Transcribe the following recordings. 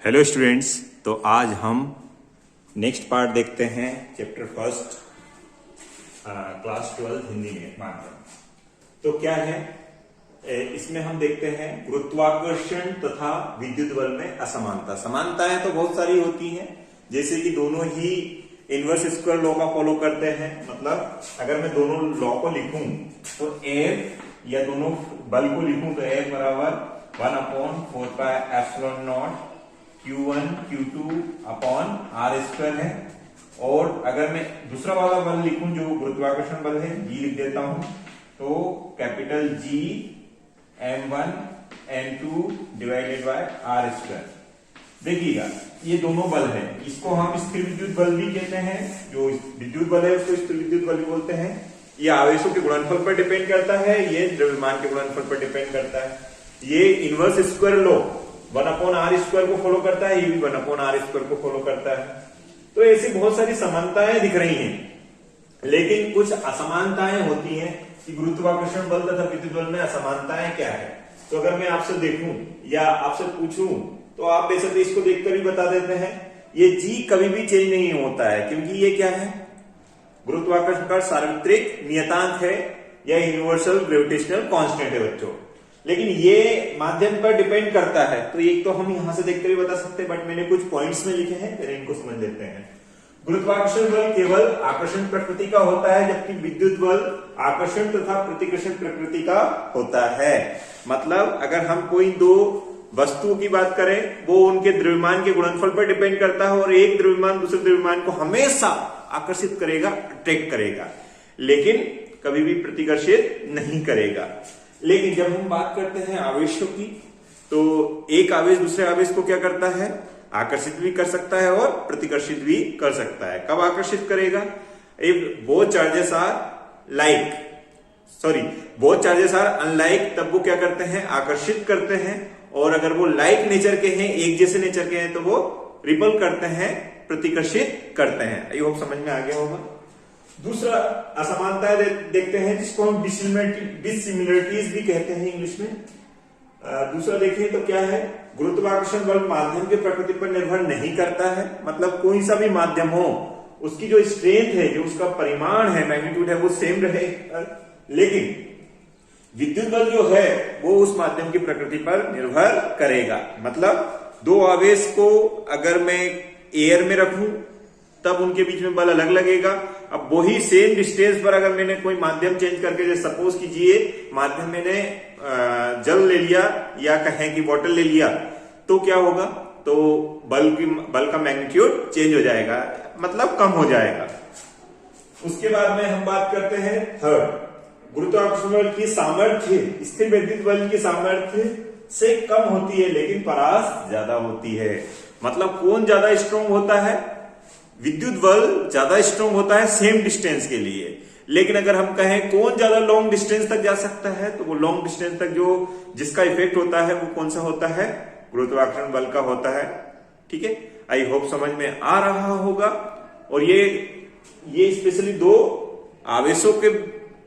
Hello students, तो आज हम नेक्स्ट पार्ट देखते हैं चैप्टर फर्स्ट क्लास 12 हिंदी में माध्यम। तो क्या है इसमें हम देखते हैं गुरुत्वाकर्षण तथा विद्युत बल में असमानता। समानताएं तो बहुत सारी होती हैं, जैसे कि दोनों ही इनवर्स स्क्वायर लॉ का फॉलो करते हैं। मतलब अगर मैं दोनों लॉ को लिखूं तो F या दोनों बल को लिखूं तो F बराबर 1/4πε0 Q1 Q2 upon R square है। और अगर मैं दूसरा वाला बल लिखूं जो गुरुत्वाकर्षण बल है, G लिख देता हूं, तो capital G M1 M2 divided by R square. देखिएगा ये दोनों बल है, इसको हम स्थिर विद्युत बल भी कहते हैं। जो विद्युत बल है उसको स्थिर विद्युत बल भी बोलते हैं। ये आवेशों के गुणनफल पर डिपेंड करता है, ये द्रव्यमान के गुणनफल पर डिपेंड करता है। ये inverse square law 1/r square को फॉलो करता है, ये भी 1/r स्क्वायर को फॉलो करता है। तो ऐसी बहुत सारी समानताएं दिख रही हैं, लेकिन कुछ असमानताएं होती हैं कि गुरुत्वाकर्षण बल तथा विद्युत बल में असमानताएं क्या है। तो अगर मैं आपसे देखूं या आपसे पूछूं तो आप बेशक इसको देखकर ही बता देते हैं। ये G कभी भी चेंज नहीं होता है, क्योंकि ये क्या है, गुरुत्वाकर्षण का सार्वत्रिक नियतांक है या यूनिवर्सल ग्रेविटेशनल कांस्टेंट है बच्चों। लेकिन ये माध्यम पर डिपेंड करता है, तो एक तो हम यहां से देखकर भी बता सकते हैं, बट मैंने कुछ पॉइंट्स में लिखे हैं, फिर इनको समझ लेते हैं। गुरुत्वाकर्षण बल केवल आकर्षण प्रकृति का होता है, जबकि विद्युत बल आकर्षण तथा प्रतिकर्षण प्रकृति का होता है। मतलब अगर हम कोई दो वस्तुओं की बात करें, वो उनके द्रव्यमान के गुणनफल पर डिपेंड करता है, और एक द्रव्यमान दूसरे द्रव्यमान को हमेशा आकर्षित करेगा, अट्रैक्ट करेगा, लेकिन कभी भी प्रतिकर्षित नहीं करेगा। लेकिन जब हम बात करते हैं आवेशों की, तो एक आवेश दूसरे आवेश को क्या करता है, आकर्षित भी कर सकता है और प्रतिकर्षित भी कर सकता है। कब आकर्षित करेगा, if both charges are both charges are unlike, तब वो क्या करते हैं, आकर्षित करते हैं। और अगर वो लाइक नेचर के हैं, एक जैसे नेचर के हैं, तो वो रिपल करते हैं, प्रतिकर्षित करते हैं। आई होप समझ में आ गया होगा। दूसरा असमानता देखते हैं, जिसको हम डिसिमिलरिटीज भी कहते हैं इंग्लिश में। दूसरा देखें तो क्या है, गुरुत्वाकर्षण बल माध्यम की प्रकृति पर निर्भर नहीं करता है। मतलब कोई सा भी माध्यम हो, उसकी जो स्ट्रेंथ है, जो उसका परिमाण है, मैग्नीट्यूड है, वो सेम रहे। लेकिन विद्युत बल जो है वो उस माध्यम की प्रकृति पर निर्भर करेगा। मतलब दो आवेश को अगर मैं एयर में रखूं तब उनके बीच में बल अलग लगेगा। अब वही सेम डिस्टेंस पर अगर मैंने कोई माध्यम चेंज करके, जैसे सपोज कीजिए माध्यम मैंने जल ले लिया या कहें कि वाटर ले लिया, तो क्या होगा, तो बल का मैग्नीट्यूड चेंज हो जाएगा, मतलब कम हो जाएगा। उसके बाद में हम बात करते हैं थर्ड, गुरुत्वाकर्षण बल की सामर्थ्य स्थिर विद्युत बल की सामर्थ्य से कम होती है, लेकिन परास ज्यादा होती है। मतलब कौन ज्यादा स्ट्रॉन्ग होता है, विद्युत बल ज्यादा स्ट्रॉन्ग होता है सेम डिस्टेंस के लिए। लेकिन अगर हम कहें कौन ज्यादा लॉन्ग डिस्टेंस तक जा सकता है, तो वो लॉन्ग डिस्टेंस तक जिसका इफेक्ट होता है वो कौन सा होता है, गुरुत्वाकर्षण बल का होता है। ठीक है, आई होप समझ में आ रहा होगा। और ये स्पेशली दो आवेशों के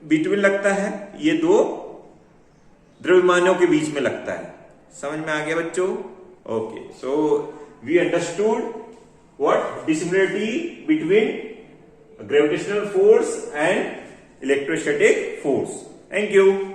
बीच में लगता है, ये दो द्रव्यमानों के बीच में लगता है। समझ में आ गया बच्चों? Okay, so we understood what dissimilarity between gravitational force and electrostatic force. Thank you.